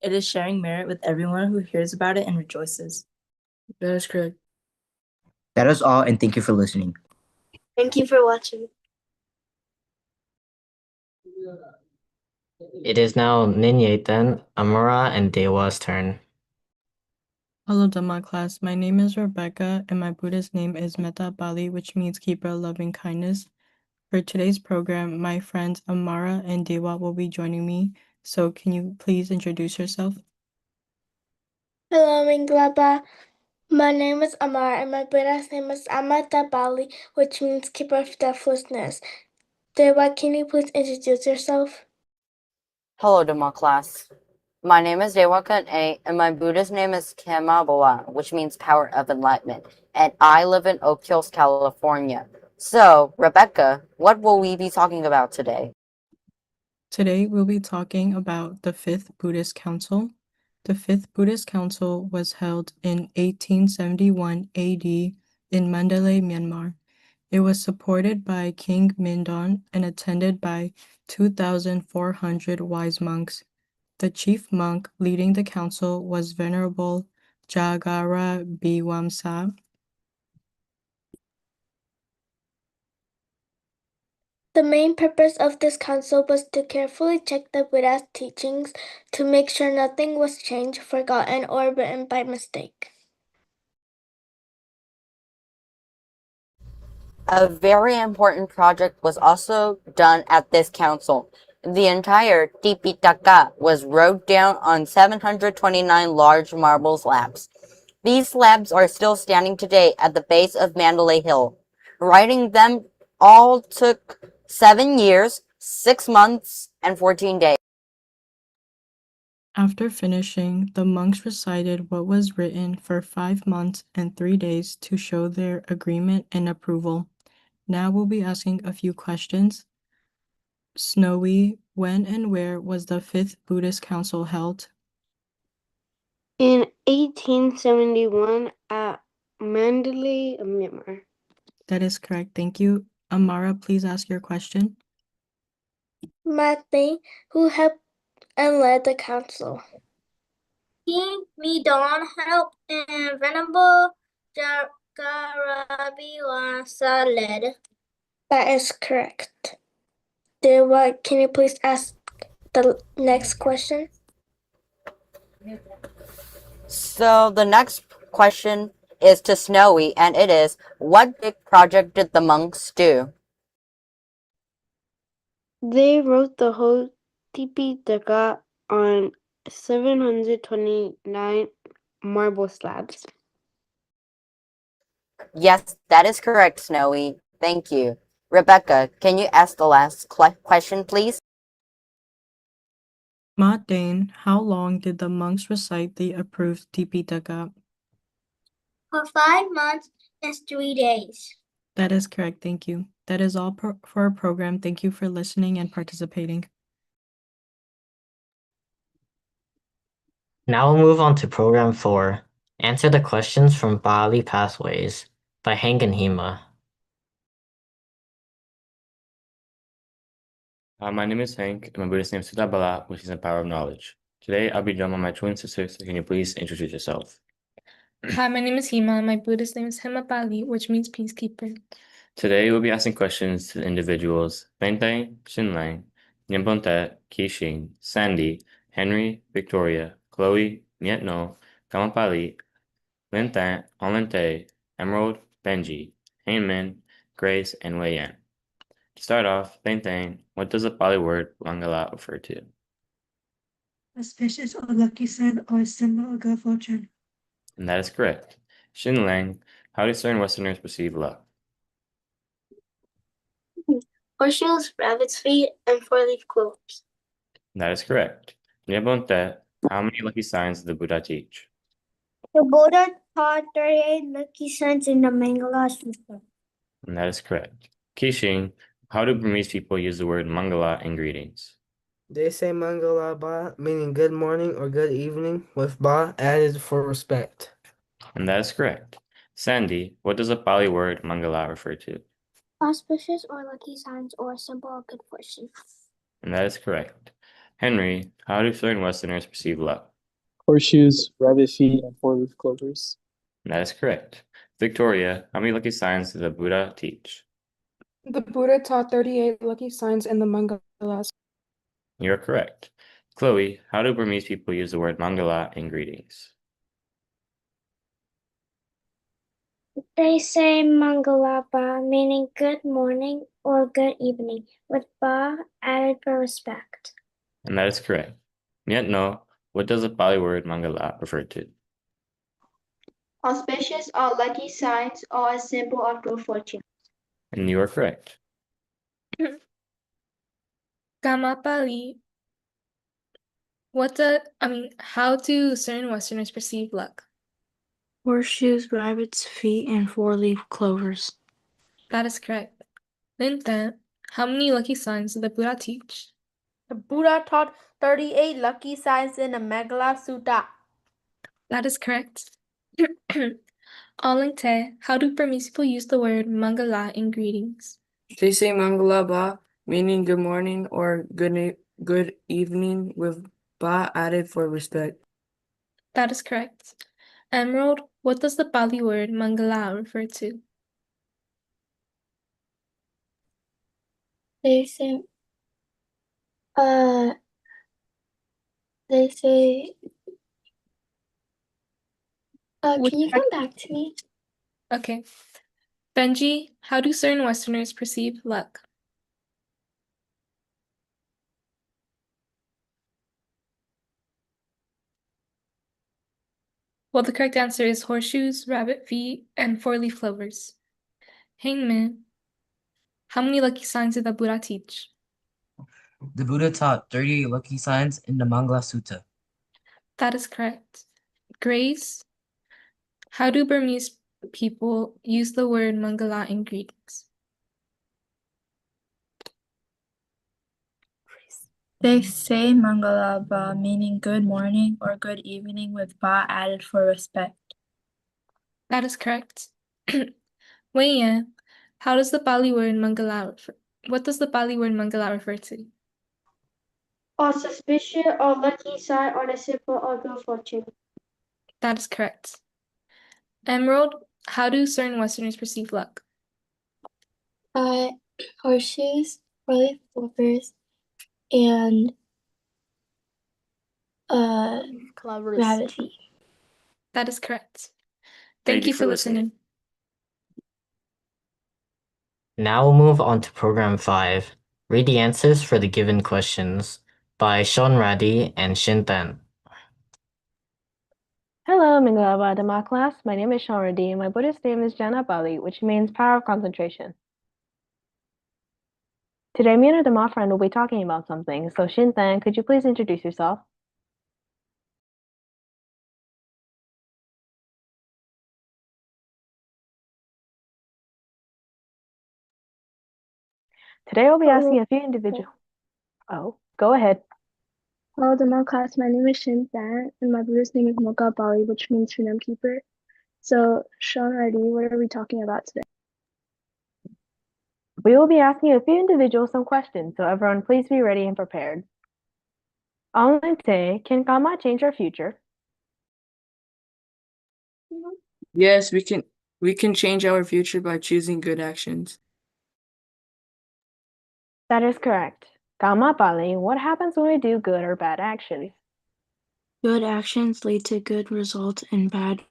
It is sharing merit with everyone who hears about it and rejoices. That is correct. That is all, and thank you for listening. Thank you for watching. It is now Ninyatan, Amara, and Dewa's turn. Hello, Dhamma class. My name is Rebecca, and my Buddhist name is Metta Bali, which means keeper of loving kindness. For today's program, my friends Amara and Dewa will be joining me. So can you please introduce yourself? Hello, Minglaba. My name is Amar, and my Buddha's name is Amata Bali, which means keeper of deathlessness. Dewa, can you please introduce yourself? Hello, Dhamma class. My name is Dewakan A, and my Buddhist name is Kemabala, which means power of enlightenment, and I live in Oak Hills, California. So, Rebecca, what will we be talking about today? Today, we'll be talking about the Fifth Buddhist Council. The Fifth Buddhist Council was held in 1871 AD in Mandalay, Myanmar. It was supported by King Mindon and attended by 2,400 wise monks. The chief monk leading the council was Venerable Jagara Biwamsa. The main purpose of this council was to carefully check the Buddha's teachings to make sure nothing was changed, forgotten, or written by mistake. A very important project was also done at this council. The entire Tipitaka was wrote down on 729 large marble slabs. These slabs are still standing today at the base of Mandalay Hill. Writing them all took 7 years, 6 months, and 14 days. After finishing, the monks recited what was written for 5 months and 3 days to show their agreement and approval. Now we'll be asking a few questions. Snowy, when and where was the Fifth Buddhist Council held? In 1871 at Mandalay, Myanmar. That is correct. Thank you. Amara, please ask your question. Matthew, who helped and led the council? King Midon helped and Venerable Jagarabi Wasa led. That is correct. Dewa, can you please ask the next question? So the next question is to Snowy, and it is, what big project did the monks do? They wrote the whole Tipitaka on 729 marble slabs. Yes, that is correct, Snowy. Thank you. Rebecca, can you ask the last question, please? Ma Dane, how long did the monks recite the approved Tipitaka? For 5 months and 3 days. That is correct, thank you. That is all for our program. Thank you for listening and participating. Now we'll move on to Program 4, Answer the Questions from Bali Pathways by Hank and Hema. My name is Hank, and my Buddhist name is Siddhabala, which is the power of knowledge. Today, I'll be joined by my twin sister, so can you please introduce yourself? Hi, my name is Hema. My Buddhist name is Hemapali, which means peacekeeper. Today, we'll be asking questions to the individuals Benteng, Shinlang, Nyambonte, Kixing, Sandy, Henry, Victoria, Chloe, Nyetno, Kamapali, Lintan, Olente, Emerald, Benji, Hainmin, Grace, and Wei Yan. To start off, Benteng, what does the Pali word Mangala refer to? Auspicious or lucky sign or symbol of good fortune. And that is correct. Shinlang, how do certain Westerners perceive luck? Horseshoes, rabbit's feet, and four-leaf clovers. And that is correct. Nyabonte, how many lucky signs did the Buddha teach? The Buddha taught 38 lucky signs in the Mangala Sutta. And that is correct. Kishing, how do Burmese people use the word Mangala in greetings? They say Mangala Ba, meaning good morning or good evening, with Ba added for respect. And that is correct. Sandy, what does the Pali word Mangala refer to? Auspicious or lucky signs or a symbol of good fortune. And that is correct. Henry, how do certain Westerners perceive luck? Horseshoes, rabbit feet, and four-leaf clovers. And that is correct. Victoria, how many lucky signs did the Buddha teach? The Buddha taught 38 lucky signs in the Mangalas. You're correct. Chloe, how do Burmese people use the word Mangala in greetings? They say Mangalaba, meaning good morning or good evening, with Ba added for respect. And that is correct. Yet no, what does the Pali word Mangala refer to? Auspicious or lucky signs or a symbol of good fortune. And you are correct. Kamapali, how do certain Westerners perceive luck? Horseshoes, rabbits' feet, and four-leaf clovers. That is correct. Lintan, how many lucky signs did the Buddha teach? The Buddha taught 38 lucky signs in the Megala Sutta. That is correct. Alingte, how do Burmese people use the word Mangala in greetings? They say Mangala Ba, meaning good morning or good evening, with Ba added for respect. That is correct. Emerald, what does the Pali word Mangala refer to? They say, they say, can you come back to me? Okay. Benji, how do certain Westerners perceive luck? Well, the correct answer is horseshoes, rabbit feet, and four-leaf clovers. Hangman, how many lucky signs did the Buddha teach? The Buddha taught 38 lucky signs in the Mangala Sutta. That is correct. Grace, how do Burmese people use the word Mangala in greetings? They say Mangalaba, meaning good morning or good evening, with Ba added for respect. That is correct. Wei Yan, how does the Pali word Mangala refer? What does the Pali word Mangala refer to? Auspicious or lucky sign or a symbol of good fortune. That is correct. Emerald, how do certain Westerners perceive luck? Horseshoes, four-leaf clovers, and rabbit feet. That is correct. Thank you for listening. Now we'll move on to Program 5, Read the Answers for the Given Questions by Sean Raddy and Shin Tan. Hello, Mingalaba Dhamma class. My name is Shamradi and my Buddhist name is Jana Bali, which means power of concentration. Today, me and our Dhamma friend will be talking about something. So, Shintan, could you please introduce yourself? Today, we'll be asking a few individuals. Oh, go ahead. Hello, Dhamma class. My name is Shin Tan, and my Buddhist name is Moka Bali, which means freedom keeper. So, Sean Reddy, what are we talking about today? We will be asking a few individuals some questions, so everyone please be ready and prepared. Alente, can karma change our future? Yes, we can change our future by choosing good actions. That is correct. Karma Bali, what happens when we do good or bad actions? Good actions lead to good results and bad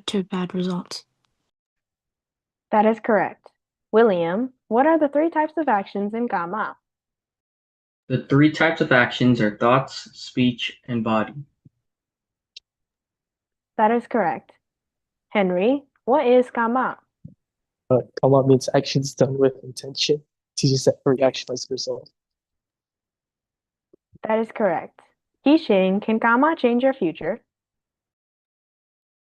to bad results. That is correct. William, what are the three types of actions in karma? The three types of actions are thoughts, speech, and body. That is correct. Henry, what is karma? Karma means actions done with intention. Teaches that every action has a result. That is correct. Kishing, can karma change our future?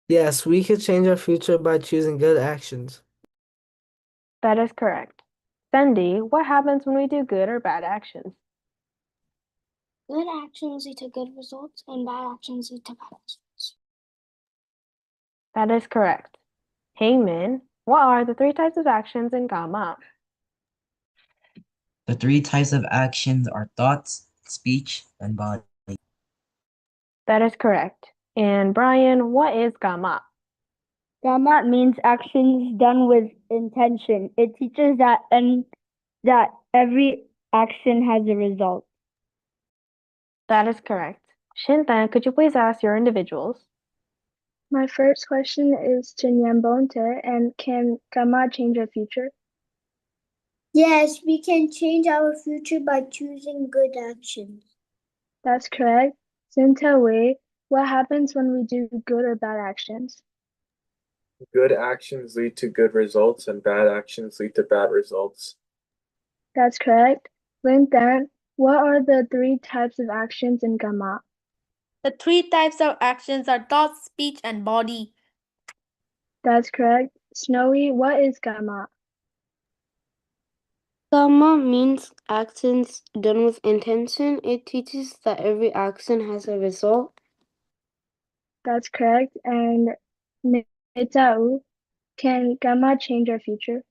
Yes, we can change our future by choosing good actions. That is correct. Sandy, what happens when we do good or bad actions? Good actions lead to good results, and bad actions lead to bad results. That is correct. Hangman, what are the three types of actions in karma? The three types of actions are thoughts, speech, and body. That is correct. And Brian, what is karma? Dhamma means actions done with intention. It teaches that every action has a result. That is correct. Shintan, could you please ask your individuals? My first question is to Nyambonte, and can karma change our future? Yes, we can change our future by choosing good actions. That's correct. Sintawe, what happens when we do good or bad actions? Good actions lead to good results, and bad actions lead to bad results. That's correct. Lintan, what are the three types of actions in karma? The three types of actions are thought, speech, and body. That's correct. Snowy, what is karma? Dhamma means actions done with intention. It teaches that every action has a result. That's correct. And Metau, can karma change our future?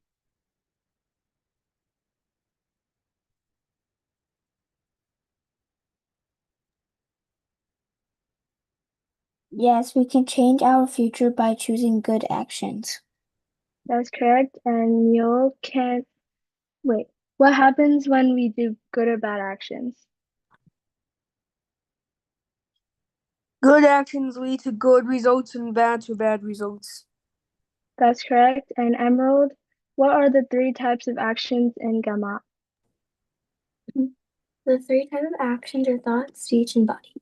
Yes, we can change our future by choosing good actions. That's correct. And Mule, what happens when we do good or bad actions? Good actions lead to good results and bad to bad results. That's correct. And Emerald, what are the three types of actions in Gama? The three types of actions are thought, speech, and body.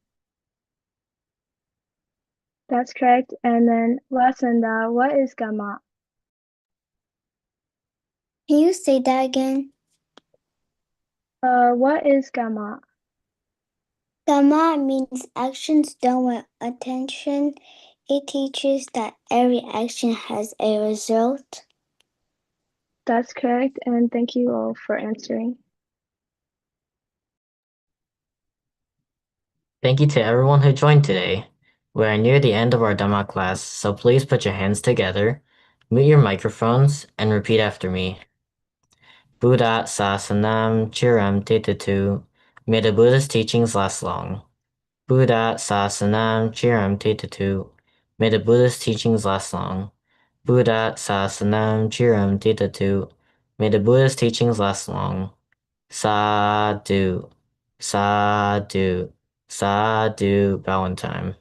That's correct. And then Lasanda, what is Gama? Can you say that again? What is Gama? Dhamma means actions done with attention. It teaches that every action has a result. That's correct. And thank you all for answering. Thank you to everyone who joined today. We are near the end of our Dhamma class, so please put your hands together, mute your microphones, and repeat after me. Buddha Sasanam Chiram Titatu. May the Buddha's teachings last long. Buddha Sasanam Chiram Titatu. May the Buddha's teachings last long. Buddha Sasanam Chiram Titatu. May the Buddha's teachings last long. Sadhu, sadhu, sadhu, bow in time.